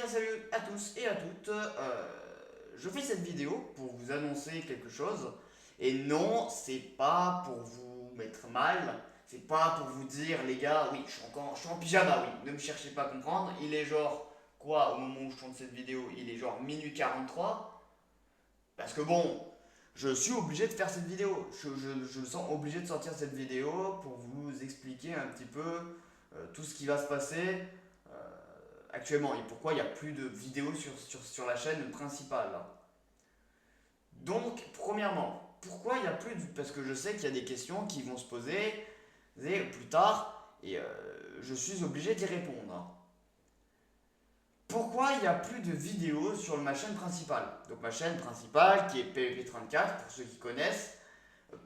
salut à tous et à toutes. Je fais cette vidéo pour vous annoncer quelque chose. Et non, c'est pas pour vous mettre mal. C'est pas pour vous dire, les gars, oui, je suis en pyjama, oui. Ne me cherchez pas à comprendre. Il est genre, quoi, au moment où je tourne cette vidéo, il est genre minuit 43. Parce que bon, je suis obligé de faire cette vidéo. Je me sens obligé de sortir cette vidéo pour vous expliquer un petit peu tout ce qui va se passer actuellement et pourquoi il n'y a plus de vidéos sur la chaîne principale. Donc, premièrement, pourquoi il n'y a plus de... Parce que je sais qu'il y a des questions qui vont se poser plus tard et je suis obligé d'y répondre. Pourquoi il n'y a plus de vidéos sur ma chaîne principale? Donc ma chaîne principale qui est PvP34 pour ceux qui connaissent.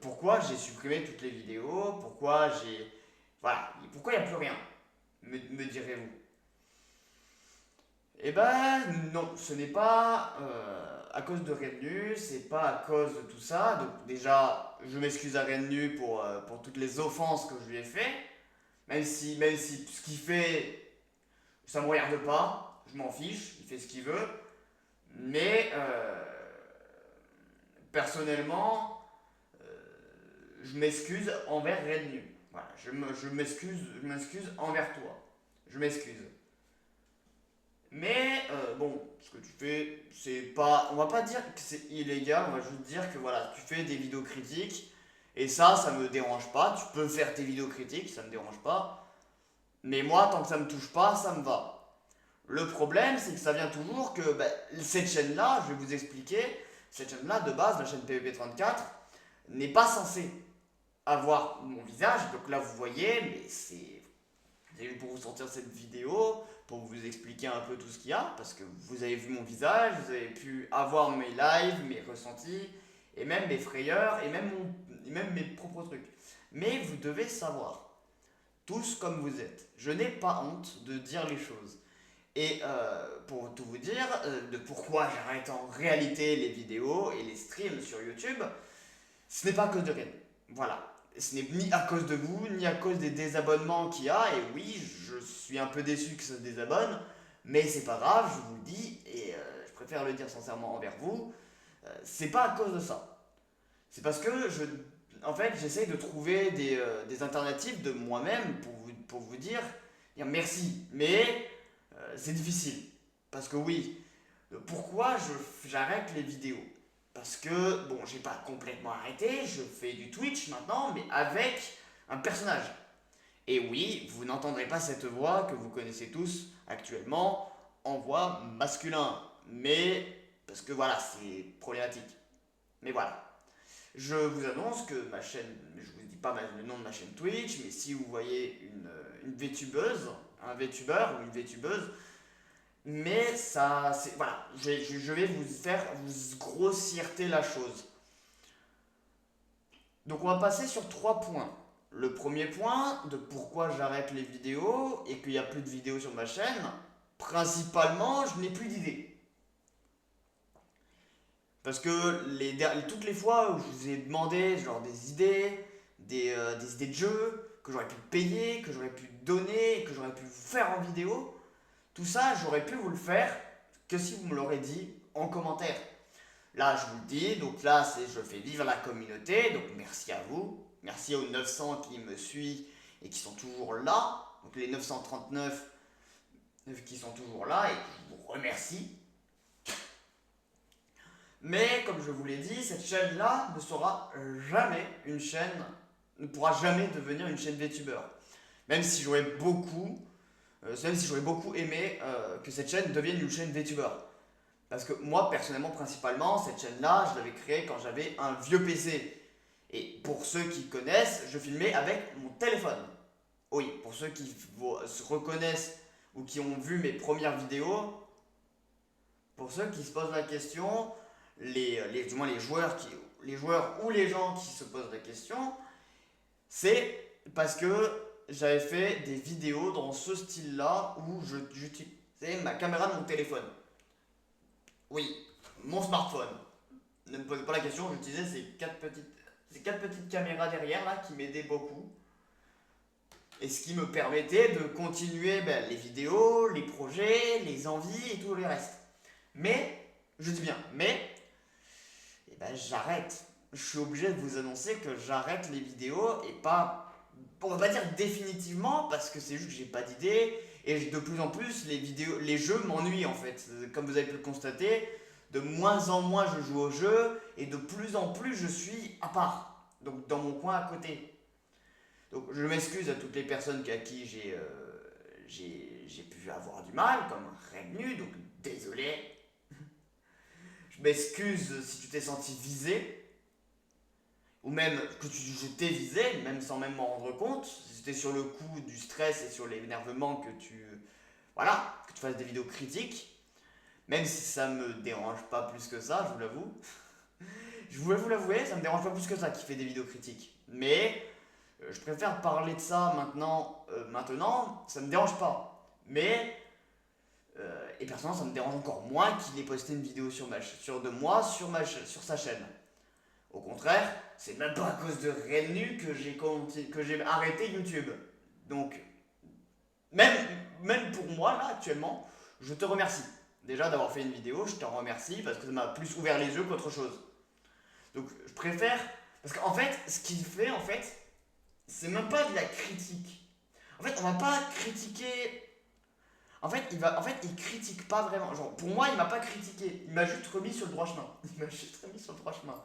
Pourquoi j'ai supprimé toutes les vidéos? Pourquoi j'ai... Voilà, pourquoi il n'y a plus rien? Me direz-vous. Eh ben non, ce n'est pas à cause de Rednu, c'est pas à cause de tout ça. Donc déjà, je m'excuse à Rednu pour toutes les offenses que je lui ai fait. Même si ce qu'il fait, ça me regarde pas, je m'en fiche, il fait ce qu'il veut. Mais personnellement, je m'excuse envers Rednu. Voilà, je m'excuse envers toi. Je m'excuse. Mais bon, ce que tu fais, c'est pas. On va pas dire que c'est illégal, on va juste dire que voilà, tu fais des vidéos critiques. Et ça me dérange pas. Tu peux faire tes vidéos critiques, ça me dérange pas. Mais moi, tant que ça me touche pas, ça me va. Le problème, c'est que ça vient toujours que cette chaîne-là, je vais vous expliquer, cette chaîne-là, de base, la chaîne PvP34, n'est pas censée avoir mon visage. Donc là, vous voyez, mais c'est pour vous sortir cette vidéo, pour vous expliquer un peu tout ce qu'il y a, parce que vous avez vu mon visage, vous avez pu avoir mes lives, mes ressentis, et même mes frayeurs, et même mes propres trucs. Mais vous devez savoir, tous comme vous êtes, je n'ai pas honte de dire les choses. Et pour tout vous dire, de pourquoi j'arrête en réalité les vidéos et les streams sur YouTube, ce n'est pas à cause de rien. Voilà. Ce n'est ni à cause de vous, ni à cause des désabonnements qu'il y a. Et oui, je suis un peu déçu que ça se désabonne, mais c'est pas grave, je vous le dis, et je préfère le dire sincèrement envers vous. C'est pas à cause de ça. C'est parce que en fait, j'essaye de trouver des alternatives de moi-même pour vous dire merci. Mais c'est difficile. Parce que oui, pourquoi j'arrête les vidéos? Parce que, bon, j'ai pas complètement arrêté, je fais du Twitch maintenant, mais avec un personnage. Et oui, vous n'entendrez pas cette voix que vous connaissez tous actuellement en voix masculin. Mais, parce que voilà, c'est problématique. Mais voilà. Je vous annonce que ma chaîne, je vous dis pas le nom de ma chaîne Twitch, mais si vous voyez une VTubeuse, un VTuber ou une VTubeuse, mais ça, c'est voilà, je vais vous grossirter la chose. Donc on va passer sur trois points. Le premier point de pourquoi j'arrête les vidéos et qu'il n'y a plus de vidéos sur ma chaîne, principalement, je n'ai plus d'idées. Parce que toutes les fois où je vous ai demandé genre des idées de jeux que j'aurais pu payer, que j'aurais pu donner, que j'aurais pu vous faire en vidéo, tout ça, j'aurais pu vous le faire que si vous me l'aurez dit en commentaire. Là, je vous le dis, donc là, je fais vivre la communauté, donc merci à vous. Merci aux 900 qui me suivent et qui sont toujours là. Donc les 939 qui sont toujours là et je vous remercie. Mais comme je vous l'ai dit, cette chaîne-là ne sera jamais une chaîne, ne pourra jamais devenir une chaîne VTuber. Même si j'aurais beaucoup, même si j'aurais beaucoup aimé que cette chaîne devienne une chaîne VTuber. Parce que moi, personnellement, principalement, cette chaîne-là, je l'avais créée quand j'avais un vieux PC. Et pour ceux qui connaissent, je filmais avec mon téléphone. Oui, pour ceux qui se reconnaissent ou qui ont vu mes premières vidéos, pour ceux qui se posent la question, du moins les joueurs ou les gens qui se posent la question, c'est parce que j'avais fait des vidéos dans ce style-là où j'utilisais ma caméra de mon téléphone. Oui, mon smartphone. Ne me posez pas la question, j'utilisais ces quatre petites caméras derrière là qui m'aidaient beaucoup. Et ce qui me permettait de continuer les vidéos, les projets, les les envies et tout le reste. Mais, je dis bien, mais, eh ben, j'arrête. Je suis obligé de vous annoncer que j'arrête les vidéos et pas, on va pas dire définitivement parce que c'est juste que j'ai pas d'idée et de plus en plus les vidéos, les jeux m'ennuient en fait. Comme vous avez pu le constater, de moins en moins je joue aux jeux et de plus en plus je suis à part, donc dans mon coin à côté. Donc je m'excuse à toutes les personnes à qui j'ai pu avoir du mal, comme Revenu, donc désolé. Je m'excuse si tu t'es senti visé, ou même que je t'ai visé, même sans même m'en rendre compte. Si c'était sur le coup du stress et sur l'énervement voilà, que tu fasses des vidéos critiques, même si ça me dérange pas plus que ça, je vous l'avoue. Je voulais vous l'avouer, ça me dérange pas plus que ça qui fait des vidéos critiques. Mais je préfère parler de ça maintenant, ça me dérange pas. Mais, et personnellement, ça me dérange encore moins qu'il ait posté une vidéo de moi sur sa chaîne. Au contraire, c'est même pas à cause de Renu que j'ai arrêté YouTube. Donc, même, même pour moi, là, actuellement, je te remercie. Déjà d'avoir fait une vidéo, je te remercie parce que ça m'a plus ouvert les yeux qu'autre chose. Donc, je préfère. Parce qu'en fait, ce qu'il fait, en fait, c'est même pas de la critique. En fait, on va pas critiquer. Il critique pas vraiment. Genre, pour moi, il m'a pas critiqué. Il m'a juste remis sur le droit chemin. Il m'a juste remis sur le droit chemin.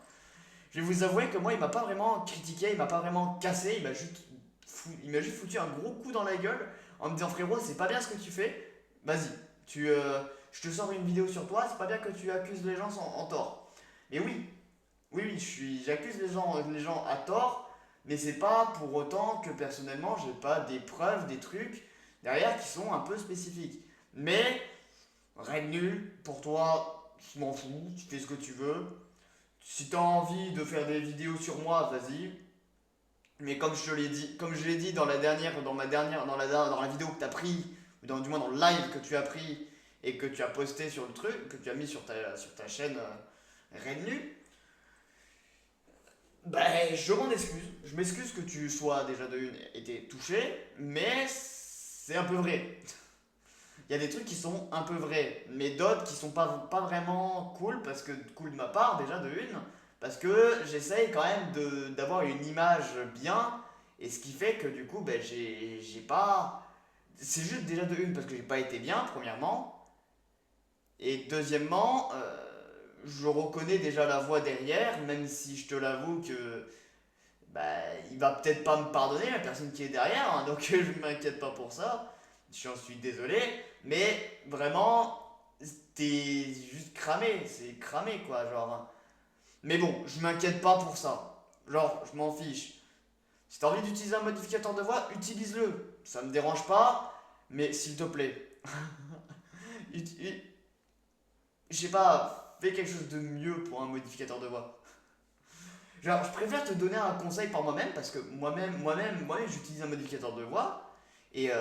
Je vais vous avouer que moi, il m'a pas vraiment critiqué, il m'a pas vraiment cassé, il m'a juste foutu un gros coup dans la gueule en me disant frérot, c'est pas bien ce que tu fais, vas-y, je te sors une vidéo sur toi, c'est pas bien que tu accuses les gens en tort. Mais oui, j'accuse les gens à tort, mais c'est pas pour autant que personnellement, j'ai pas des preuves, des trucs derrière qui sont un peu spécifiques. Mais, rien de nul, pour toi, je m'en fous, tu fais ce que tu veux. Si t'as envie de faire des vidéos sur moi, vas-y. Mais comme je l'ai dit dans la vidéo que t'as pris, ou du moins dans le live que tu as pris et que tu as posté sur le truc, que tu as mis sur ta chaîne Rednu, ben je m'en excuse. Je m'excuse que tu sois déjà de une été touché, mais c'est un peu vrai. Il y a des trucs qui sont un peu vrais, mais d'autres qui sont pas vraiment cool, parce que cool de ma part déjà de une, parce que j'essaye quand même d'avoir une image bien, et ce qui fait que du coup, ben, j'ai pas. C'est juste déjà de une, parce que j'ai pas été bien, premièrement, et deuxièmement, je reconnais déjà la voix derrière, même si je te l'avoue que bah, il va peut-être pas me pardonner, la personne qui est derrière, hein, donc je m'inquiète pas pour ça. J'en suis désolé, mais vraiment, t'es juste cramé, c'est cramé quoi, genre. Mais bon, je m'inquiète pas pour ça. Genre, je m'en fiche. Si t'as envie d'utiliser un modificateur de voix, utilise-le. Ça me dérange pas, mais s'il te plaît, je sais pas, fais quelque chose de mieux pour un modificateur de voix. Genre, je préfère te donner un conseil par moi-même parce que moi-même, j'utilise un modificateur de voix et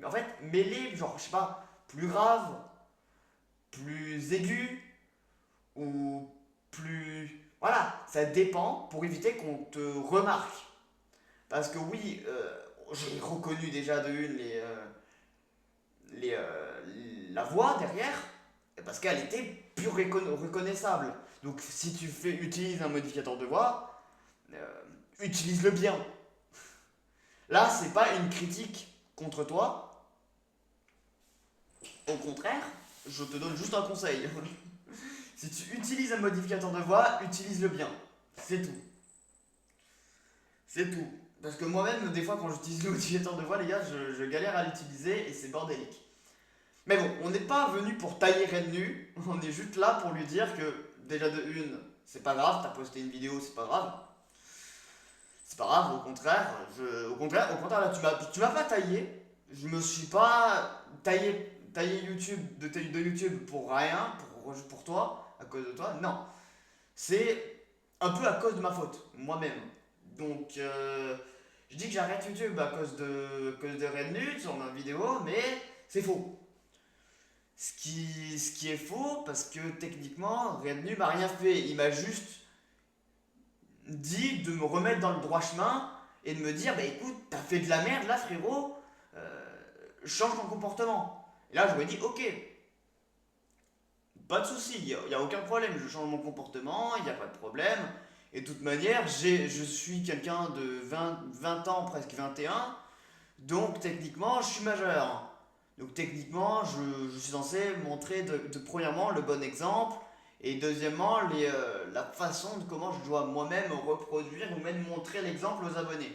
en fait, mêler, genre, je sais pas, plus grave, plus aigu ou voilà, ça dépend pour éviter qu'on te remarque. Parce que oui, j'ai reconnu déjà de une la voix derrière parce qu'elle était reconnaissable. Donc si utilise un modificateur de voix, utilise-le bien. Là, c'est pas une critique contre toi. Au contraire, je te donne juste un conseil. Si tu utilises un modificateur de voix, utilise-le bien. C'est tout. C'est tout. Parce que moi-même, des fois, quand j'utilise le modificateur de voix, les gars, je galère à l'utiliser et c'est bordélique. Mais bon, on n'est pas venu pour tailler Rednu, on est juste là pour lui dire que, déjà de une, c'est pas grave, t'as posté une vidéo, c'est pas grave. C'est pas grave, au contraire, là, tu m'as pas taillé. Je me suis pas taillé de YouTube pour rien, pour toi, à cause de toi. Non. C'est un peu à cause de ma faute, moi-même. Donc, je dis que j'arrête YouTube à cause de Rednu sur ma vidéo, mais c'est faux. Ce qui est faux, parce que techniquement, Rednu m'a rien fait. Il m'a juste dit de me remettre dans le droit chemin et de me dire bah écoute, t'as fait de la merde là, frérot. change ton comportement. Et là, je me dis, ok, pas de souci, y a aucun problème, je change mon comportement, il n'y a pas de problème. Et de toute manière, je suis quelqu'un de 20 ans, presque 21, donc techniquement, je suis majeur. Donc techniquement, je suis censé montrer premièrement le bon exemple et deuxièmement la façon de comment je dois moi-même reproduire ou même montrer l'exemple aux abonnés.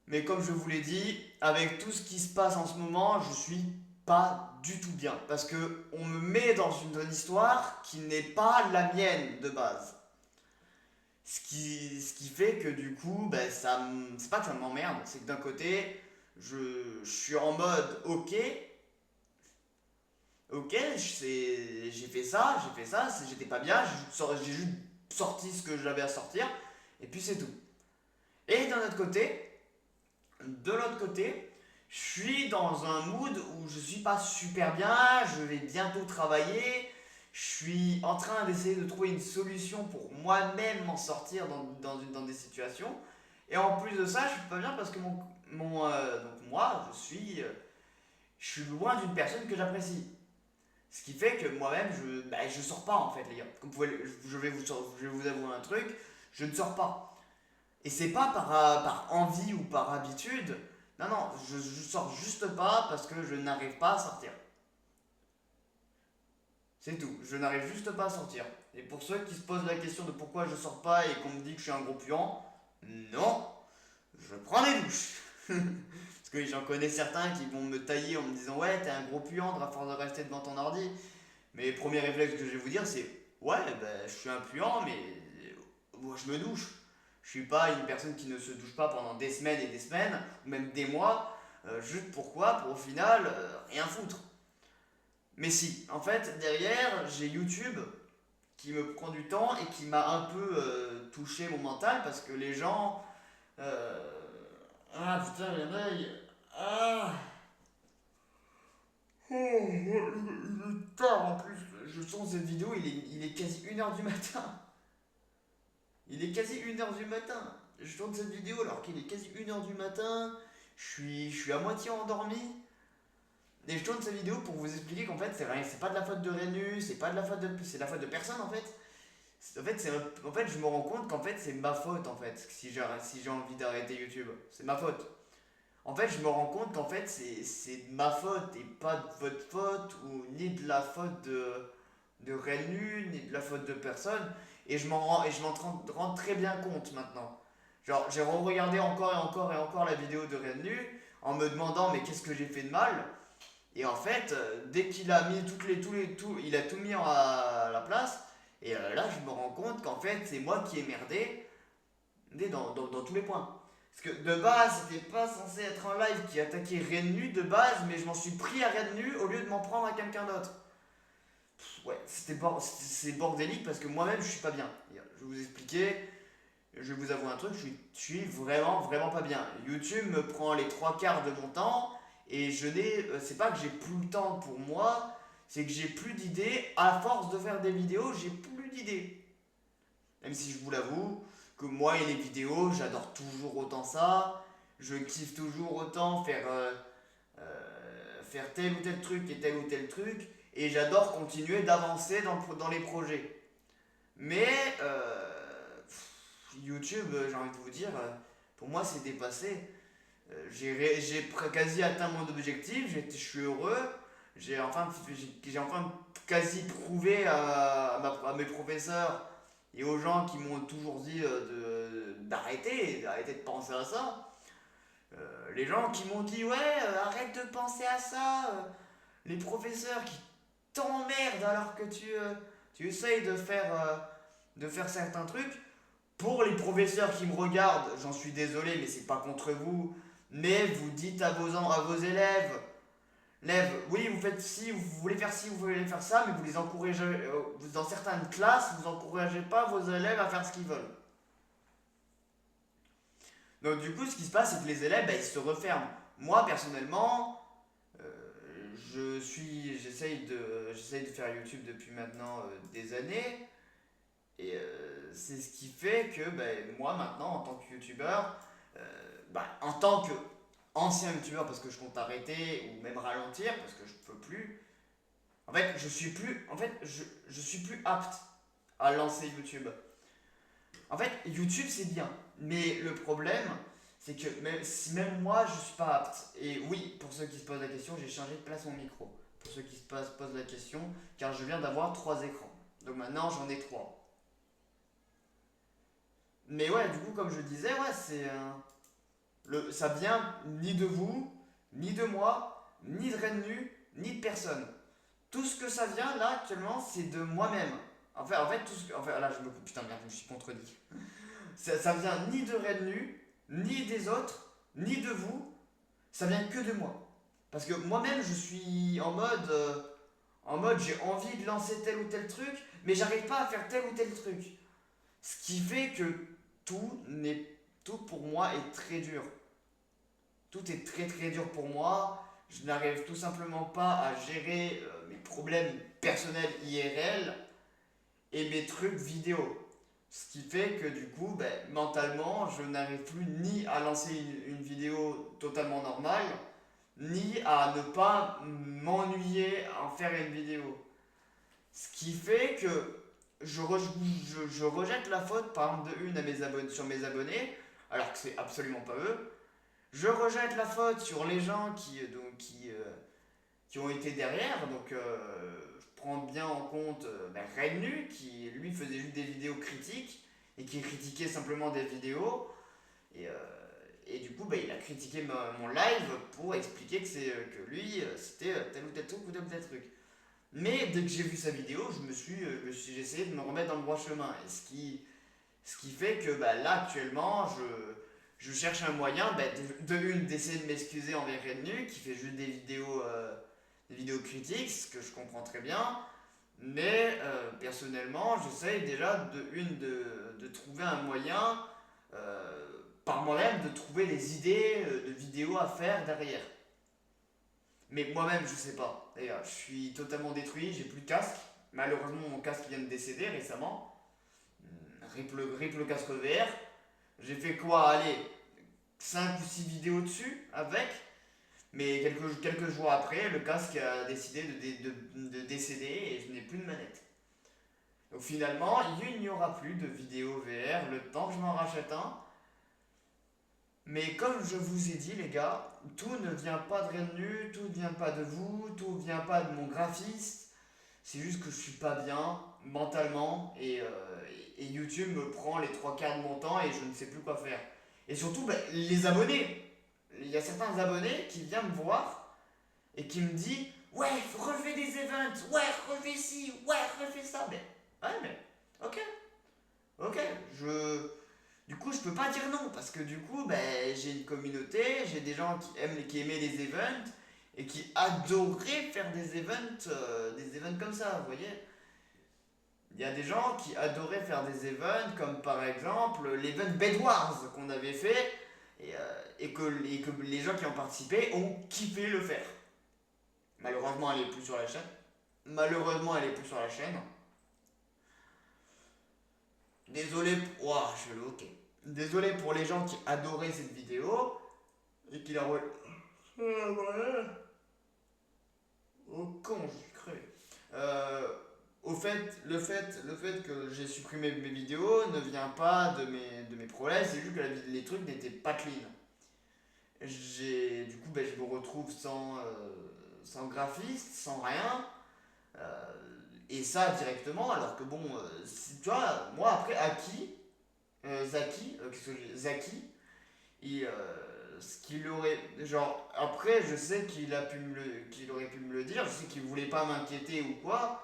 Mais comme je vous l'ai dit, avec tout ce qui se passe en ce moment, je suis pas du tout bien. Parce que on me met dans une histoire qui n'est pas la mienne de base. Ce qui fait que du coup, ben, c'est pas que ça m'emmerde, c'est que d'un côté, je suis en mode ok, ok, j'ai fait ça, j'étais pas bien, j'ai juste sorti ce que j'avais à sortir, et puis c'est tout. Et de l'autre côté, je suis dans un mood où je suis pas super bien, je vais bientôt travailler, je suis en train d'essayer de trouver une solution pour moi-même m'en sortir dans des situations. Et en plus de ça, je suis pas bien parce que donc moi, je suis loin d'une personne que j'apprécie. Ce qui fait que moi-même, je sors pas en fait, les gars. Comme vous pouvez, je vais vous avouer un truc, je ne sors pas. Et c'est pas par envie ou par habitude. Non, non, je sors juste pas parce que je n'arrive pas à sortir. C'est tout, je n'arrive juste pas à sortir. Et pour ceux qui se posent la question de pourquoi je sors pas et qu'on me dit que je suis un gros puant, non, je prends des douches. Parce que j'en connais certains qui vont me tailler en me disant ouais, t'es un gros puant à force de rester devant ton ordi. Mais le premier réflexe que je vais vous dire, c'est ouais, ben, je suis un puant, mais moi je me douche. Je suis pas une personne qui ne se douche pas pendant des semaines et des semaines, ou même des mois, juste pourquoi? Pour au final rien foutre. Mais si, en fait, derrière, j'ai YouTube qui me prend du temps et qui m'a un peu touché mon mental parce que les gens. euh, Ah putain, les oeil. Ah. Oh, il est tard en plus. Je sens cette vidéo, il est quasi 1 heure du matin. Il est quasi 1 heure du matin. Je tourne cette vidéo alors qu'il est quasi 1 heure du matin. Je suis à moitié endormi. Et je tourne cette vidéo pour vous expliquer qu'en fait, c'est pas de la faute de Renu, c'est pas de la faute c'est de la faute de personne en fait. En fait, je me rends compte qu'en fait, c'est ma faute en fait, si j'ai envie d'arrêter YouTube. C'est ma faute. En fait, je me rends compte qu'en fait, c'est de ma faute et pas de votre faute, ou ni de la faute de Renu, ni de la faute de personne. Et je m'en rends très bien compte maintenant. Genre, j'ai re-regardé encore et encore et encore la vidéo de Renu en me demandant mais qu'est-ce que j'ai fait de mal. Et en fait, dès qu'il a mis il a tout mis à la place. Et là, je me rends compte qu'en fait, c'est moi qui ai merdé dans tous les points. Parce que de base, c'était pas censé être un live qui attaquait Rennu de base, mais je m'en suis pris à Rennu au lieu de m'en prendre à quelqu'un d'autre. Ouais, c'est bordélique parce que moi-même, je suis pas bien. Je vais vous expliquer, je vais vous avouer un truc, je suis vraiment, vraiment pas bien. YouTube me prend les trois quarts de mon temps et c'est pas que j'ai plus le temps pour moi, c'est que j'ai plus d'idées. À force de faire des vidéos, j'ai plus d'idées. Même si je vous l'avoue, que moi et les vidéos, j'adore toujours autant ça. Je kiffe toujours autant faire tel ou tel truc et tel ou tel truc. Et j'adore continuer d'avancer dans les projets. Mais YouTube, j'ai envie de vous dire, pour moi c'est dépassé. J'ai quasi atteint mon objectif, je suis heureux. J'ai enfin quasi prouvé à mes professeurs et aux gens qui m'ont toujours dit d'arrêter de penser à ça. Les gens qui m'ont dit ouais, arrête de penser à ça. Les professeurs qui t'emmerdent alors que tu essayes de faire certains trucs. Pour les professeurs qui me regardent, j'en suis désolé, mais c'est pas contre vous. Mais vous dites à vos élèves, oui, vous faites ci, vous voulez faire ci, vous voulez faire ça, mais vous les encouragez, dans certaines classes, vous encouragez pas vos élèves à faire ce qu'ils veulent. Donc du coup, ce qui se passe, c'est que les élèves, ils se referment. Moi, personnellement, j'essaye de faire YouTube depuis maintenant des années. Et c'est ce qui fait que moi maintenant, en tant que youtubeur, en tant que ancien youtubeur parce que je compte arrêter ou même ralentir parce que je peux plus. En fait, je suis plus apte à lancer YouTube. En fait, YouTube c'est bien, mais le problème c'est que même, si même moi je suis pas apte. Et oui, pour ceux qui se posent la question, j'ai changé de place mon micro. Pour ceux qui posent la question, car je viens d'avoir trois écrans. Donc maintenant j'en ai trois. Mais ouais, du coup, comme je disais, ouais, ça vient ni de vous, ni de moi, ni de Rennu, ni de personne. Tout ce que ça vient là actuellement, c'est de moi-même. En fait, tout ce que. Enfin, là, je me coupe. Putain, merde, je me suis contredit. Ça vient ni de Rennu, ni des autres, ni de vous. Ça vient que de moi. Parce que moi-même, je suis en mode. En mode, j'ai envie de lancer tel ou tel truc, mais j'arrive pas à faire tel ou tel truc. Ce qui fait que tout n'est. Tout pour moi est très dur. Tout est très très dur pour moi. Je n'arrive tout simplement pas à gérer mes problèmes personnels IRL et mes trucs vidéo. Ce qui fait que du coup, ben, mentalement, je n'arrive plus ni à lancer une vidéo totalement normale, ni à ne pas m'ennuyer à en faire une vidéo. Ce qui fait que je rejette la faute, par exemple, de une à mes abonnés, sur mes abonnés, alors que c'est absolument pas eux. Je rejette la faute sur les gens qui ont été derrière. Donc, je prends bien en compte Rednu, qui lui faisait juste des vidéos critiques et qui critiquait simplement des vidéos. Et, euh, et du coup, il a critiqué mon live pour expliquer que lui, c'était tel ou tel truc ou tel ou tel truc. Mais dès que j'ai vu sa vidéo, j'ai essayé de me remettre dans le droit chemin. Et ce qui fait que là, actuellement, je cherche un moyen d'essayer de m'excuser envers Rednu, qui fait juste des vidéos critiques, ce que je comprends très bien. Mais personnellement, j'essaye déjà de trouver un moyen euh, par moi-même de trouver les idées de vidéos à faire derrière. Mais moi-même, je sais pas. D'ailleurs, je suis totalement détruit, j'ai plus de casque. Malheureusement, mon casque vient de décéder récemment. Rip le casque VR. J'ai fait quoi? Allez, 5 ou 6 vidéos dessus avec. Mais quelques jours après, le casque a décidé de décéder et je n'ai plus de manette. Donc finalement, il n'y aura plus de vidéo VR le temps que je m'en rachète un. Mais comme je vous ai dit, les gars, tout ne vient pas de Rennu, tout ne vient pas de vous, tout ne vient pas de mon graphiste. C'est juste que je suis pas bien mentalement et YouTube me prend les trois quarts de mon temps et je ne sais plus quoi faire. Et surtout, les abonnés. Il y a certains abonnés qui viennent me voir et qui me disent: Ouais, refais des events, ouais, refais ci, ouais, refais ça. Mais, ouais, mais, ok, ok, du coup, je peux pas dire non parce que du coup, j'ai une communauté, j'ai des gens qui aimaient les events et qui adoraient faire des events comme ça, vous voyez. Il y a des gens qui adoraient faire des events comme par exemple l'event Bed Wars qu'on avait fait et que les gens qui ont participé ont kiffé le faire. Malheureusement, elle est plus sur la chaîne. Malheureusement, elle est plus sur la chaîne. Désolé, ouah, chelou, ok. Désolé pour les gens qui adoraient cette vidéo et qui la re... Au con, j'ai cru. Euh, le fait que j'ai supprimé mes vidéos ne vient pas de mes problèmes, c'est juste que les trucs n'étaient pas clean. Du coup, je me retrouve sans graphiste, sans rien. euh, et ça directement, alors que bon, tu vois, moi après, qu'est-ce que Zaki, ce qu'il aurait. Genre, après, je sais qu'il aurait pu me le dire, je sais qu'il voulait pas m'inquiéter ou quoi,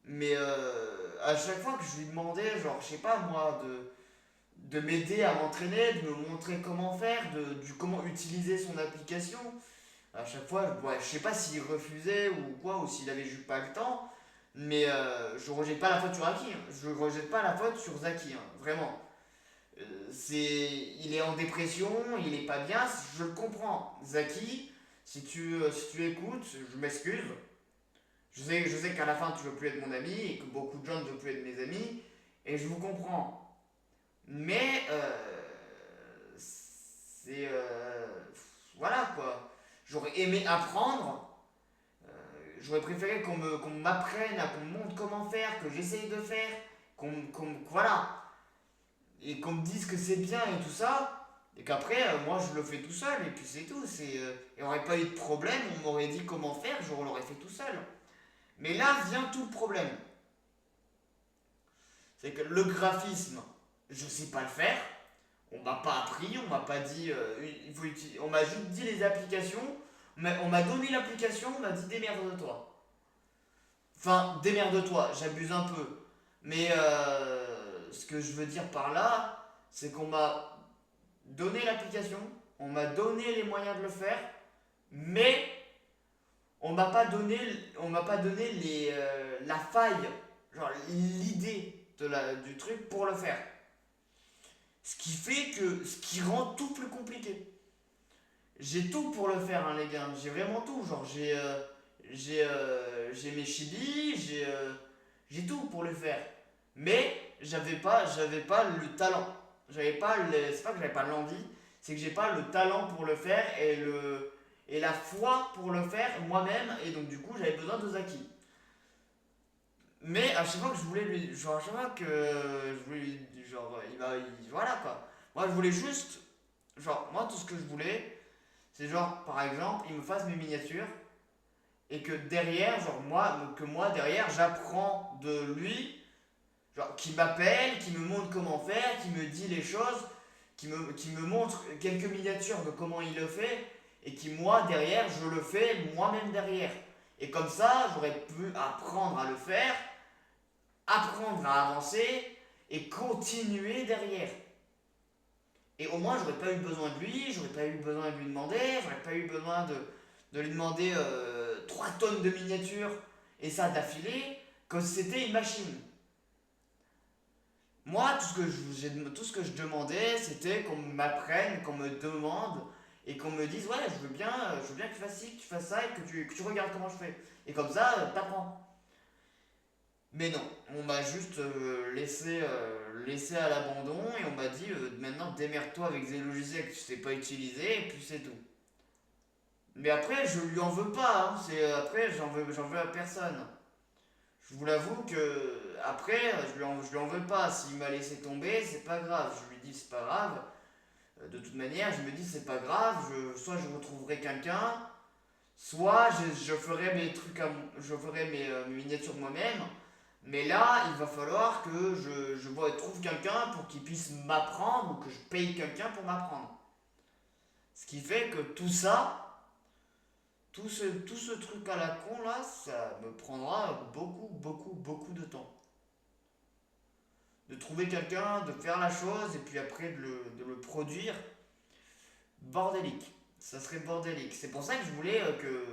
mais à chaque fois que je lui demandais, genre, je sais pas moi, de m'aider à m'entraîner, de me montrer comment faire, comment utiliser son application, à chaque fois, ouais, je sais pas s'il refusait ou quoi, ou s'il avait juste pas le temps, mais je rejette pas la faute sur Zaki, hein. Je rejette pas la faute sur Zaki, hein, vraiment. Il est en dépression, il est pas bien, je le comprends. Zaki, si tu écoutes, je m'excuse. Je sais qu'à la fin tu veux plus être mon ami et que beaucoup de gens ne veulent plus être mes amis, et je vous comprends. Mais voilà quoi. J'aurais aimé apprendre. J'aurais préféré qu'on m'apprenne, qu'on me montre comment faire, que j'essaye de faire, voilà, et qu'on me dise que c'est bien et tout ça, et qu'après, moi je le fais tout seul, et puis c'est tout. Il n'y aurait pas eu de problème, on m'aurait dit comment faire, je l'aurais fait tout seul. Mais là vient tout le problème. C'est que le graphisme, je sais pas le faire, on m'a pas appris, on m'a pas dit, on m'a juste dit les applications, mais on m'a donné l'application, on m'a dit démerde-toi. Enfin, démerde-toi, j'abuse un peu. Mais ce que je veux dire par là, c'est qu'on m'a donné l'application, on m'a donné les moyens de le faire, mais on m'a pas donné la faille, genre l'idée du truc pour le faire. Ce qui rend tout plus compliqué. J'ai tout pour le faire, hein, les gars. J'ai vraiment tout. Genre, j'ai mes chibis, j'ai tout pour le faire. Mais j'avais pas le talent. C'est pas que j'avais pas l'envie, c'est que j'ai pas le talent pour le faire et la foi pour le faire moi-même. Et donc, du coup, j'avais besoin de Zaki. Mais à chaque fois que je voulais lui. Genre, à chaque fois que je voulais lui. Genre, voilà quoi. Moi, je voulais juste. Genre, moi, tout ce que je voulais, c'est genre, par exemple, il me fasse mes miniatures et que derrière, que moi, derrière, j'apprends de lui, genre, qui m'appelle, qui me montre comment faire, qui me dit les choses, qui me montre quelques miniatures de comment il le fait et qui, moi, derrière, je le fais moi-même derrière. Et comme ça, j'aurais pu apprendre à le faire, apprendre à avancer et continuer derrière. Et au moins, j'aurais pas eu besoin de lui, j'aurais pas eu besoin de lui demander, j'aurais pas eu besoin de lui demander 3 tonnes de miniatures et ça d'affilée, que c'était une machine. Moi, tout ce que je demandais, c'était qu'on m'apprenne, qu'on me demande et qu'on me dise, ouais, je veux bien que tu fasses ci, que tu fasses ça et que tu regardes comment je fais. Et comme ça, t'apprends. Mais non, on m'a juste laissé à l'abandon et on m'a dit maintenant démerde-toi avec des logiciels que tu sais pas utiliser et puis c'est tout. Mais après, je lui en veux pas, hein. Après, j'en veux à personne. Je vous l'avoue que après, je lui en veux pas. S'il m'a laissé tomber, c'est pas grave. Je lui dis c'est pas grave. De toute manière, je me dis c'est pas grave. Soit je retrouverai quelqu'un, soit je ferai mes trucs je ferai mes miniatures moi-même. Mais là, il va falloir que trouve quelqu'un pour qu'il puisse m'apprendre ou que je paye quelqu'un pour m'apprendre. Ce qui fait que tout ça, tout ce truc à la con là, ça me prendra beaucoup de temps. De trouver quelqu'un, de faire la chose et puis après de le produire, bordélique. Ça serait bordélique. C'est pour ça que je voulais que.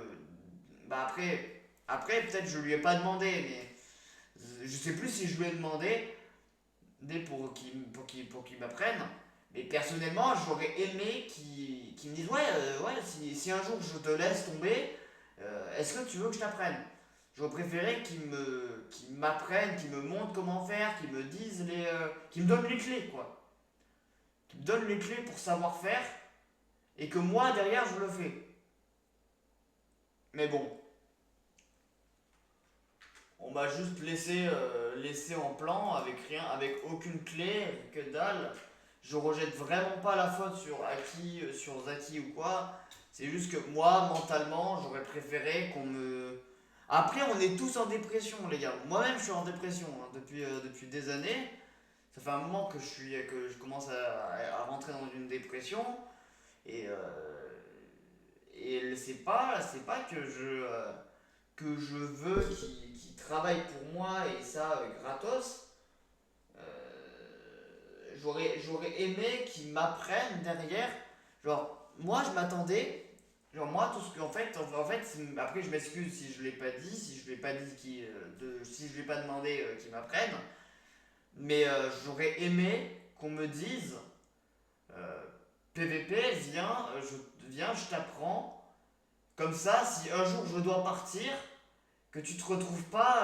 Bah après peut-être je lui ai pas demandé, mais je sais plus si je lui ai demandé pour qu'il m'apprenne. Mais personnellement, j'aurais aimé qu'il me dise ouais, si un jour je te laisse tomber, est-ce que tu veux que je t'apprenne? J'aurais préféré qu'il m'apprenne, qu'il me montre comment faire, qu'il me donne les clés, quoi. Qu'il me donne les clés pour savoir faire et que moi, derrière, je le fais. Mais bon, on m'a juste laissé en plan avec rien, avec aucune clé, que dalle. Je rejette vraiment pas la faute sur Aki, sur Zaki ou quoi. C'est juste que moi, mentalement, j'aurais préféré qu'on me. Après, on est tous en dépression, les gars. Moi-même, je suis en dépression hein, depuis des années. Ça fait un moment que je commence à rentrer dans une dépression. Et, c'est pas que je veux qu'il travaille pour moi et ça gratos. J'aurais aimé qu'ils m'apprennent derrière. Genre, moi je m'attendais. Genre, moi, tout ce que. En fait après, je m'excuse si je l'ai pas dit, si je l'ai pas dit, si je l'ai pas demandé qu'ils m'apprennent. Mais j'aurais aimé qu'on me dise PVP, viens, je t'apprends. Comme ça, si un jour je dois partir, que tu te retrouves pas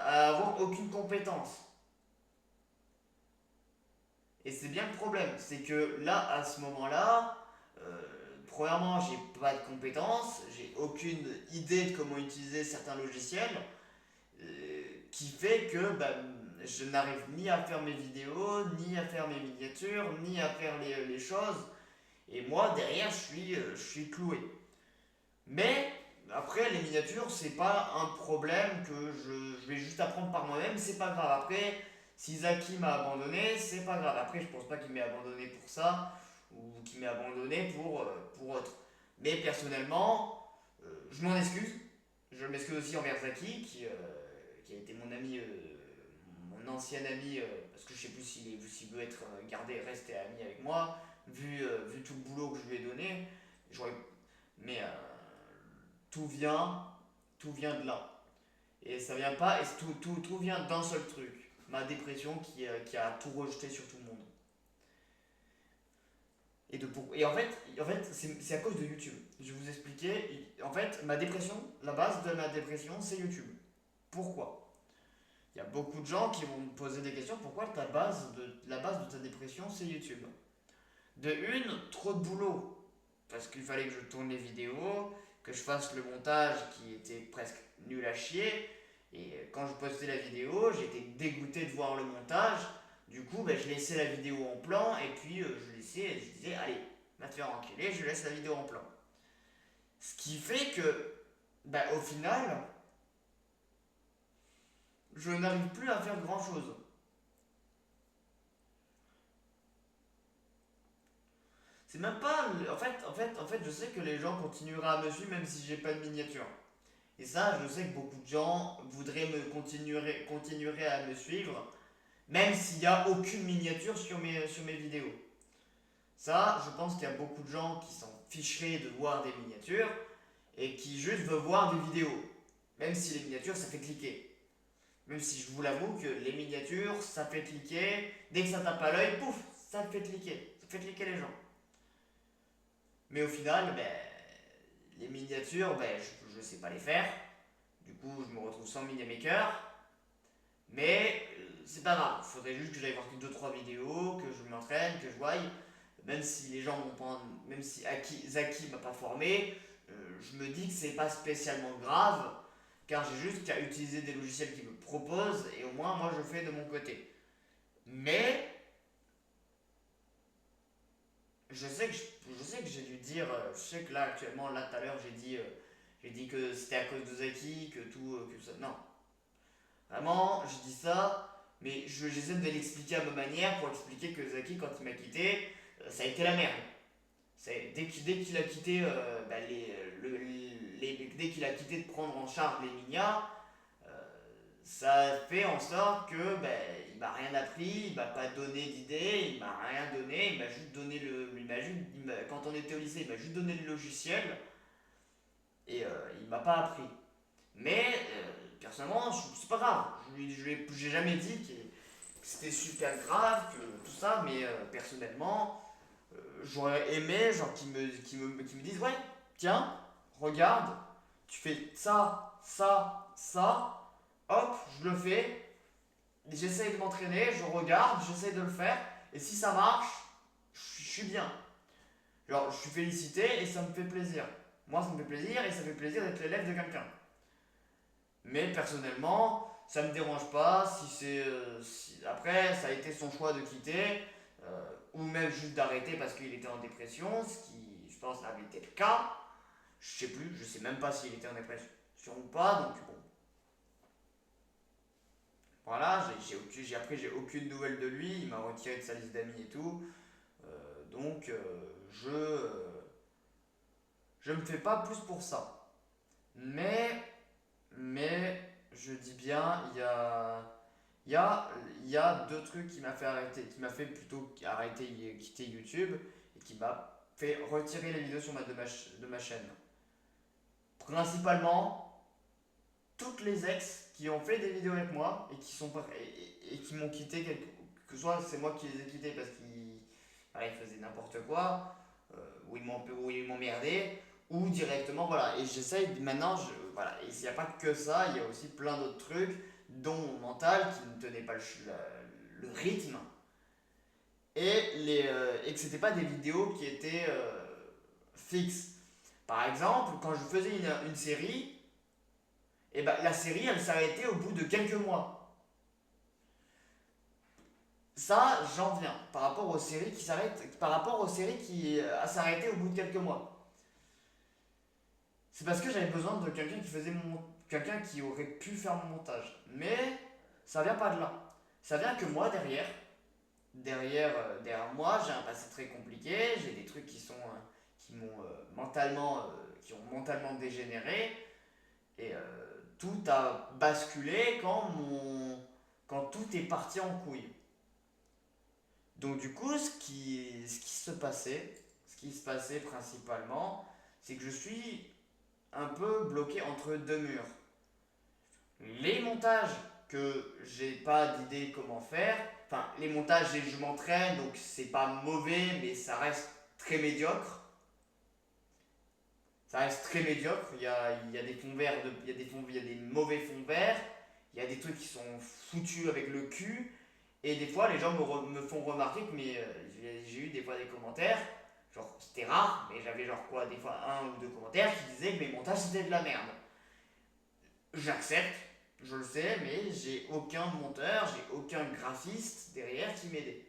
à avoir aucune compétence. Et c'est bien le problème, c'est que là, à ce moment-là, premièrement, j'ai pas de compétences, j'ai aucune idée de comment utiliser certains logiciels, qui fait que je n'arrive ni à faire mes vidéos, ni à faire mes miniatures, ni à faire les choses. Et moi, derrière, je suis cloué. Mais après, les miniatures, c'est pas un problème que je vais juste apprendre par moi-même, c'est pas grave. Après, si Zaki m'a abandonné, c'est pas grave. Après, je pense pas qu'il m'ait abandonné pour ça, ou qu'il m'ait abandonné pour autre. Mais personnellement, je m'en excuse. Je m'excuse aussi envers Zaki, qui a été mon ami, mon ancien ami, parce que je sais plus s'il veut être gardé, rester ami avec moi, vu tout le boulot que je lui ai donné. J'aurais, mais tout vient, tout vient de là. Et ça vient pas, et tout vient d'un seul truc. Ma dépression qui a tout rejeté sur tout le monde. En fait c'est à cause de YouTube. Je vais vous expliquer. En fait, ma dépression, la base de ma dépression, c'est YouTube. Pourquoi? Il y a beaucoup de gens qui vont me poser des questions. Pourquoi la base de ta dépression, c'est YouTube? De une, trop de boulot. Parce qu'il fallait que je tourne les vidéos, que je fasse le montage qui était presque nul à chier. Et quand je postais la vidéo, j'étais dégoûté de voir le montage. Du coup, je laissais la vidéo en plan et puis je disais, allez, va te faire enculer, je laisse la vidéo en plan. Ce qui fait que, au final, je n'arrive plus à faire grand chose. C'est même pas. En fait, je sais que les gens continueraient à me suivre même si j'ai pas de miniature. Et ça, je sais que beaucoup de gens voudraient continueraient à me suivre, même s'il n'y a aucune miniature sur mes vidéos. Ça, je pense qu'il y a beaucoup de gens qui s'en ficheraient de voir des miniatures et qui juste veulent voir des vidéos. Même si les miniatures, ça fait cliquer. Même si je vous l'avoue que les miniatures, ça fait cliquer. Dès que ça tape à l'œil, pouf, ça fait cliquer. Ça fait cliquer les gens. Mais au final, les miniatures, je ne sais pas les faire. Du coup, je me retrouve sans Miniamaker. Mais c'est pas grave. Il faudrait juste que j'aille voir que 2-3 vidéos, que je m'entraîne, que je voie. Même si les gens m'ont pas. Même si Zaki m'a pas formé, je me dis que c'est pas spécialement grave. Car j'ai juste qu'à utiliser des logiciels qui me proposent et au moins moi je fais de mon côté. Mais je sais que j'ai dû dire, je sais que là actuellement, là tout à l'heure j'ai dit que c'était à cause de Zaki, que tout, que ça. Non, vraiment, je dis ça, mais j'essaie de l'expliquer à ma manière pour expliquer que Zaki, quand il m'a quitté, ça a été la merde. Dès qu'il a quitté, dès qu'il a quitté de prendre en charge les minas, euh, ça fait en sorte que il m'a rien appris, il m'a pas donné d'idées, il m'a rien donné, il m'a juste donné quand on était au lycée, il m'a juste donné le logiciel et il m'a pas appris. Mais personnellement, c'est pas grave. J'ai jamais dit que c'était super grave, que tout ça, mais personnellement, j'aurais aimé genre qui me disent ouais, tiens, regarde, tu fais ça, ça, ça, hop, je le fais, j'essaye de m'entraîner, je regarde, j'essaye de le faire, et si ça marche, je suis bien. Genre, je suis félicité et ça me fait plaisir. Moi, ça me fait plaisir et ça fait plaisir d'être l'élève de quelqu'un. Mais personnellement, ça me dérange pas si c'est. Après, ça a été son choix de quitter, ou même juste d'arrêter parce qu'il était en dépression, ce qui, je pense, avait été le cas. Je sais plus, je sais même pas s'il était en dépression ou pas, donc bon. Voilà, après j'ai aucune nouvelle de lui, il m'a retiré de sa liste d'amis et tout. Donc je me fais pas plus pour ça. Mais, mais je dis bien, il y a deux trucs qui m'a fait arrêter, qui m'a fait plutôt arrêter, quitter YouTube et qui m'a fait retirer les vidéos de ma chaîne. Principalement, toutes les ex qui ont fait des vidéos avec moi et et qui m'ont quitté, que soit c'est moi qui les ai quittés parce qu'ils faisaient n'importe quoi, ou ils m'emmerdaient, ou directement, voilà. Et j'essaye maintenant, voilà. Et s'il n'y a pas que ça, il y a aussi plein d'autres trucs, dont mon mental qui ne tenait pas le rythme, et que c'était pas des vidéos qui étaient fixe. Par exemple, quand je faisais une série, et ben, la série, elle s'arrêtait au bout de quelques mois. Ça, j'en viens par rapport aux séries qui s'arrêtent, par rapport aux séries qui s'arrêtaient au bout de quelques mois. C'est parce que j'avais besoin de quelqu'un qui faisait quelqu'un qui aurait pu faire mon montage. Mais ça vient pas de là. Ça vient que moi derrière moi, j'ai un passé très compliqué. J'ai des trucs qui m'ont qui ont mentalement dégénéré. Et tout a basculé quand tout est parti en couille. Donc du coup, ce qui se passait principalement, c'est que je suis un peu bloqué entre deux murs. Les montages que j'ai pas d'idée comment faire, enfin les montages je m'entraîne donc c'est pas mauvais mais très médiocre. Ça reste très médiocre, il y a des fonds verts, il y a des mauvais fonds verts, il y a des trucs qui sont foutus avec le cul et des fois les gens me font remarquer que j'ai eu des fois des commentaires, genre c'était rare mais j'avais genre quoi des fois un ou deux commentaires qui disaient que mes montages c'était de la merde. J'accepte, je le sais, mais j'ai aucun monteur, j'ai aucun graphiste derrière qui m'aidait.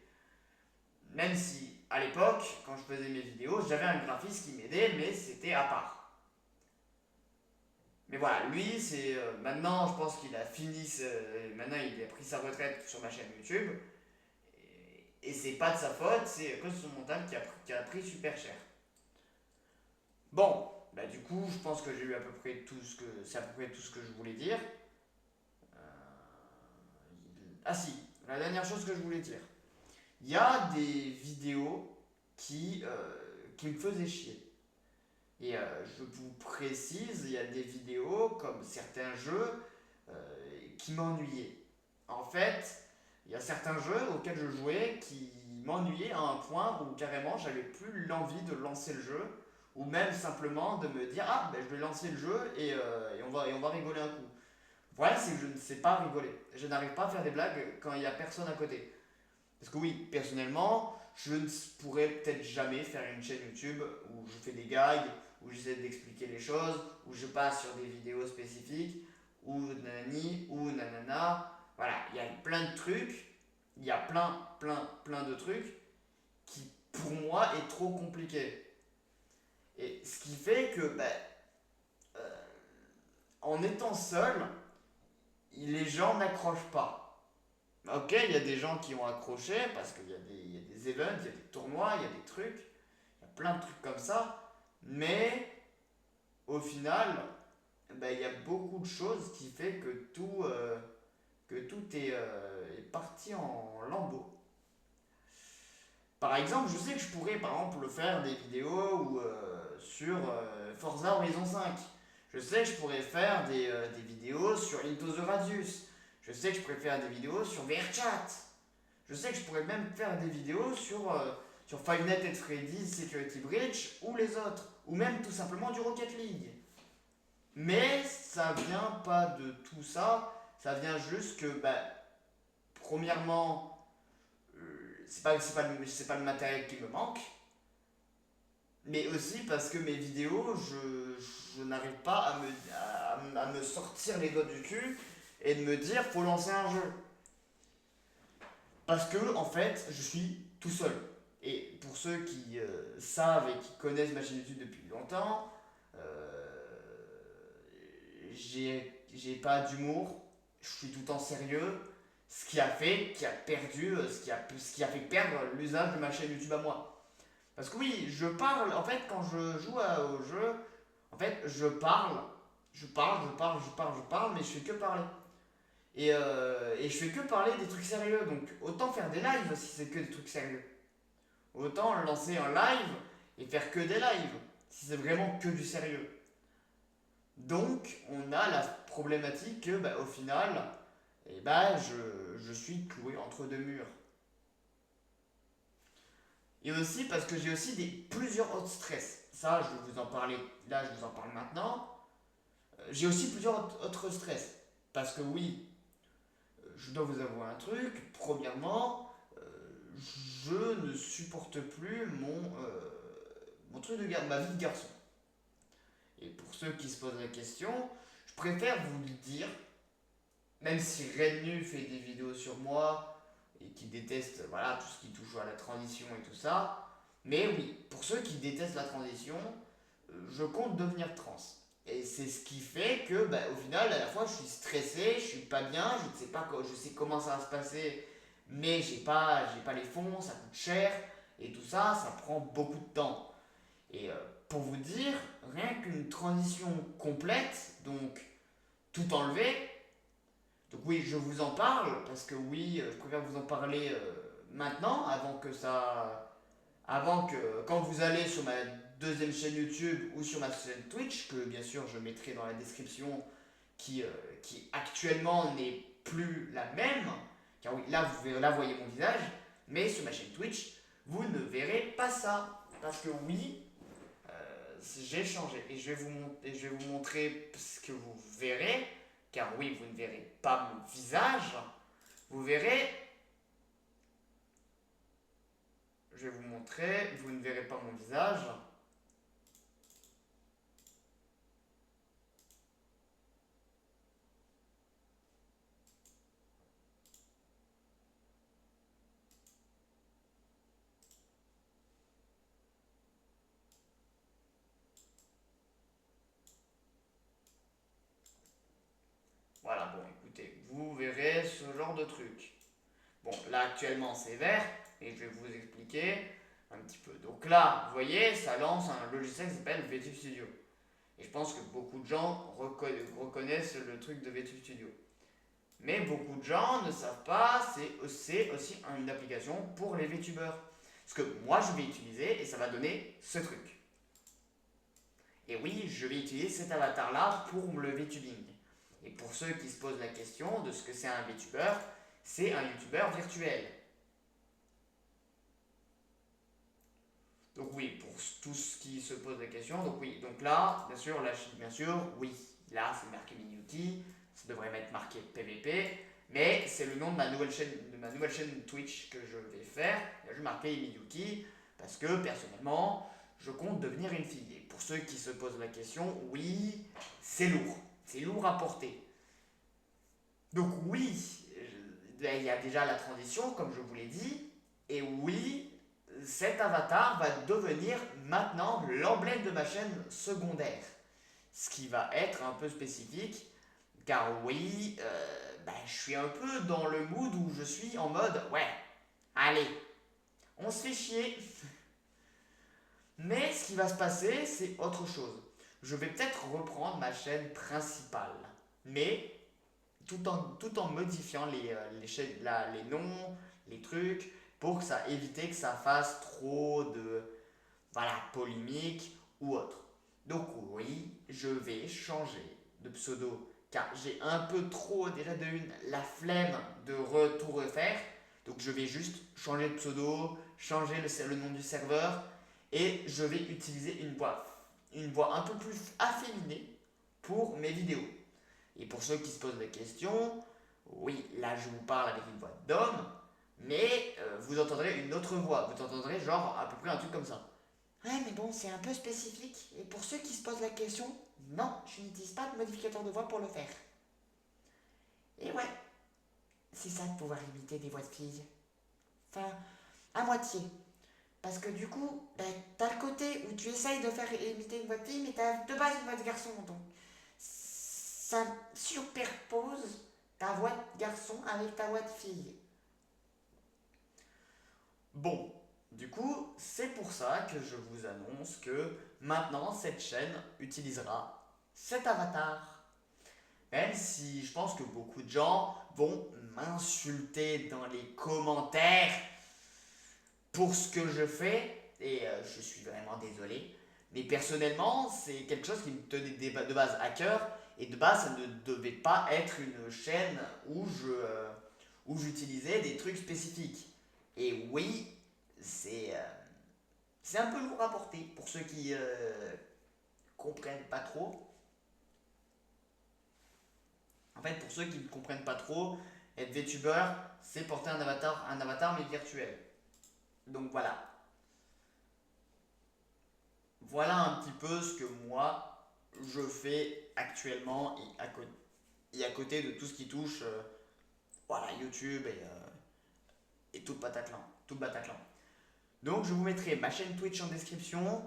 Même si, à l'époque, quand je faisais mes vidéos, j'avais un graphiste qui m'aidait, mais c'était à part. Mais voilà, lui, maintenant, je pense qu'il a maintenant, il a pris sa retraite sur ma chaîne YouTube. Et c'est pas de sa faute, c'est à cause de son montage qui a pris super cher. Bon, bah du coup, je pense que j'ai eu à peu près c'est à peu près tout ce que je voulais dire. Ah si, la dernière chose que je voulais dire. Il y a des vidéos qui me faisaient chier. Et je vous précise, il y a des vidéos comme certains jeux euh, qui m'ennuyaient. En fait, il y a certains jeux auxquels je jouais qui m'ennuyaient à un point où carrément j'avais plus l'envie de lancer le jeu ou même simplement de me dire ah ben, je vais lancer le jeu et on va rigoler un coup. Le problème c'est que je ne sais pas rigoler. Je n'arrive pas à faire des blagues quand il n'y a personne à côté. Parce que oui, personnellement, je ne pourrais peut-être jamais faire une chaîne YouTube où je fais des gags, où j'essaie d'expliquer les choses, où je passe sur des vidéos spécifiques, ou nanani, ou nanana. Voilà, il y a plein de trucs, il y a plein de trucs qui, pour moi, est trop compliqué. Et ce qui fait que, ben, euh, en étant seul, les gens n'accrochent pas. Ok, il y a des gens qui ont accroché parce il y a des events, il y a des tournois, il y a des trucs, il y a plein de trucs comme ça, mais au final, ben, il y a beaucoup de choses qui fait que tout est parti en lambeaux. Par exemple, je sais que je pourrais par exemple faire des vidéos sur Forza Horizon 5. Je sais que je pourrais faire des vidéos sur Into the Radius. Je sais que je pourrais faire des vidéos sur VRChat. Je sais que je pourrais même faire des vidéos sur Five Nights at Freddy's Security Breach ou les autres. Ou même tout simplement du Rocket League. Mais ça vient pas de tout ça. Ça vient juste que, bah, premièrement, c'est pas le matériel qui me manque. Mais aussi parce que mes vidéos, je n'arrive pas à me sortir les doigts du cul et de me dire faut lancer un jeu. Parce que, en fait, je suis tout seul. Et pour ceux qui savent et qui connaissent ma chaîne YouTube depuis longtemps, euh, j'ai pas d'humour, je suis tout le temps sérieux, ce qui a fait perdre l'usage de ma chaîne YouTube à moi. Parce que oui, je parle, en fait, quand je joue au jeu, en fait, je parle, mais je fais que parler. Et je fais que parler des trucs sérieux, donc autant faire des lives si c'est que des trucs sérieux. Autant lancer un live et faire que des lives si c'est vraiment que du sérieux. Donc on a la problématique que bah, au final, je suis cloué entre deux murs. Et aussi parce que j'ai aussi plusieurs autres stress. Ça, je vais vous en parler, là je vous en parle maintenant. J'ai aussi plusieurs autres stress. Parce que oui, je dois vous avouer un truc. Premièrement, je ne supporte plus mon truc de ma vie de garçon. Et pour ceux qui se posent la question, je préfère vous le dire, même si Rednu fait des vidéos sur moi et qui déteste voilà, tout ce qui touche à la transition et tout ça. Mais oui, pour ceux qui détestent la transition, je compte devenir trans. Et c'est ce qui fait que, bah, au final, à la fois, je suis stressé, je suis pas bien, je ne sais pas, je sais comment ça va se passer, mais j'ai pas les fonds, ça coûte cher, et tout ça, ça prend beaucoup de temps. Et pour vous dire, rien qu'une transition complète, donc tout enlever, donc oui, je vous en parle, parce que oui, je préfère vous en parler maintenant, avant que quand vous allez sur ma deuxième chaîne YouTube ou sur ma chaîne Twitch, que bien sûr je mettrai dans la description, qui actuellement n'est plus la même, car oui, là là, vous voyez mon visage, mais sur ma chaîne Twitch, vous ne verrez pas ça. Parce que oui, j'ai changé et je vais vous montrer ce que vous verrez, car oui, vous ne verrez pas mon visage, vous verrez, je vais vous montrer, vous ne verrez pas mon visage. Voilà, bon, écoutez, vous verrez ce genre de truc. Bon, là actuellement c'est vert, et je vais vous expliquer un petit peu. Donc là, vous voyez, ça lance un logiciel qui s'appelle VTube Studio. Et je pense que beaucoup de gens reconnaissent le truc de VTube Studio. Mais beaucoup de gens ne savent pas, c'est aussi une application pour les VTubers. Parce que moi je vais utiliser et ça va donner ce truc. Et oui, je vais utiliser cet avatar là pour le VTubing. Et pour ceux qui se posent la question de ce que c'est un VTuber, c'est un YouTuber virtuel. Donc oui, pour tous qui se posent la question, donc oui, donc là, bien sûr, oui, là c'est marqué Miyuki, ça devrait m'être marqué PVP, mais c'est le nom de ma nouvelle chaîne Twitch que je vais faire. Là, je vais marquer Miyuki parce que personnellement, je compte devenir une fille. Et pour ceux qui se posent la question, oui, c'est lourd à porter. Donc oui, il y a déjà la transition, comme je vous l'ai dit, et oui, cet avatar va devenir maintenant l'emblème de ma chaîne secondaire. Ce qui va être un peu spécifique, car oui, je suis un peu dans le mood où je suis en mode, ouais, allez, on se fait chier. Mais ce qui va se passer, c'est autre chose. Je vais peut-être reprendre ma chaîne principale, mais tout en modifiant les noms, les trucs, pour que ça éviter que ça fasse trop de voilà, polémique ou autre. Donc oui, je vais changer de pseudo car j'ai un peu trop déjà de une la flemme de tout refaire. Donc je vais juste changer de pseudo, changer le nom du serveur et je vais utiliser une voix un peu plus afféminée pour mes vidéos. Et pour ceux qui se posent la question, oui, là je vous parle avec une voix d'homme, mais vous entendrez une autre voix. Vous entendrez genre à peu près un truc comme ça. Ouais, mais bon, c'est un peu spécifique. Et pour ceux qui se posent la question, non, je n'utilise pas de modificateur de voix pour le faire. Et ouais, c'est ça de pouvoir imiter des voix de filles. Enfin, à moitié. Parce que du coup, t'as le côté où tu essayes de faire imiter une voix de fille, mais t'as de base une voix de garçon. Donc, ça superpose ta voix de garçon avec ta voix de fille. Bon, du coup, c'est pour ça que je vous annonce que maintenant cette chaîne utilisera cet avatar. Même si je pense que beaucoup de gens vont m'insulter dans les commentaires pour ce que je fais, et je suis vraiment désolé. Mais personnellement, c'est quelque chose qui me tenait de base à cœur, et de base, ça ne devait pas être une chaîne où j'utilisais des trucs spécifiques. Et oui, c'est euh, c'est un peu lourd à porter pour ceux qui comprennent pas trop. En fait, pour ceux qui ne comprennent pas trop, être VTuber, c'est porter un avatar mais virtuel. Donc voilà. voilà un petit peu ce que moi je fais actuellement et à côté de tout ce qui touche voilà, YouTube et tout le Bataclan. Tout le Bataclan. Donc je vous mettrai ma chaîne Twitch en description.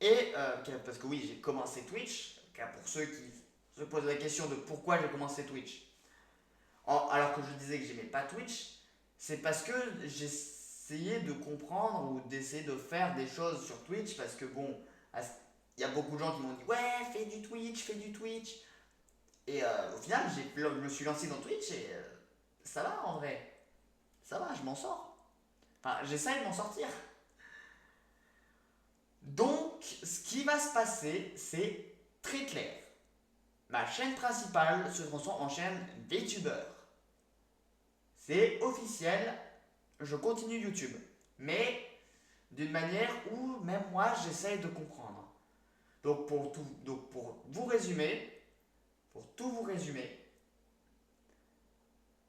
Et parce que oui, j'ai commencé Twitch, car pour ceux qui se posent la question de pourquoi j'ai commencé Twitch, alors que je disais que j'aimais pas Twitch, c'est parce que j'essayais de comprendre ou d'essayer de faire des choses sur Twitch, parce que bon, il y a beaucoup de gens qui m'ont dit ouais, fais du Twitch. Et au final, je me suis lancé dans Twitch et ça va en vrai, ça va, je m'en sors. Enfin, j'essaye de m'en sortir. Donc, ce qui va se passer, c'est très clair. Ma chaîne principale se transforme en chaîne VTuber. C'est officiel, je continue YouTube. Mais d'une manière où même moi j'essaye de comprendre. Donc pour vous résumer, pour tout vous résumer,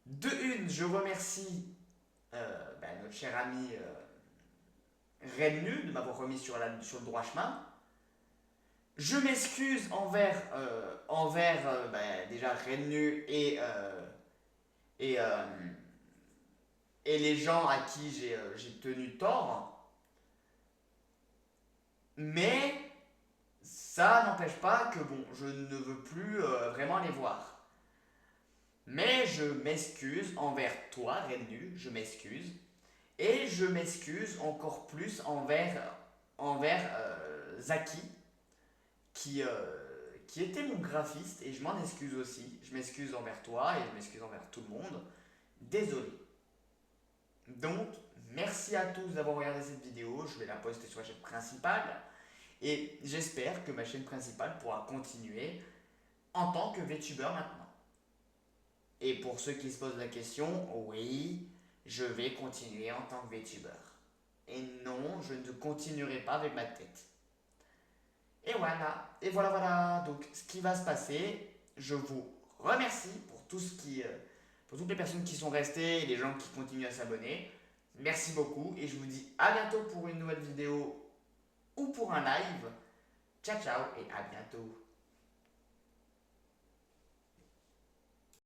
de une, je remercie notre cher ami Rennu de m'avoir remis sur le droit chemin. Je m'excuse envers déjà Rennu et, euh, et les gens à qui j'ai tenu tort, mais ça n'empêche pas que bon, je ne veux plus vraiment les voir. Mais je m'excuse envers toi, Rennu, je m'excuse. Et je m'excuse encore plus envers Zaki, qui était mon graphiste, et je m'en excuse aussi. Je m'excuse envers toi et je m'excuse envers tout le monde. Désolé. Donc, merci à tous d'avoir regardé cette vidéo. Je vais la poster sur la chaîne principale. Et j'espère que ma chaîne principale pourra continuer en tant que VTuber maintenant. Et pour ceux qui se posent la question, oui, je vais continuer en tant que VTuber. Et non, je ne continuerai pas avec ma tête. Et voilà, voilà. Donc, ce qui va se passer, je vous remercie pour pour toutes les personnes qui sont restées et les gens qui continuent à s'abonner. Merci beaucoup et je vous dis à bientôt pour une nouvelle vidéo ou pour un live. Ciao ciao et à bientôt.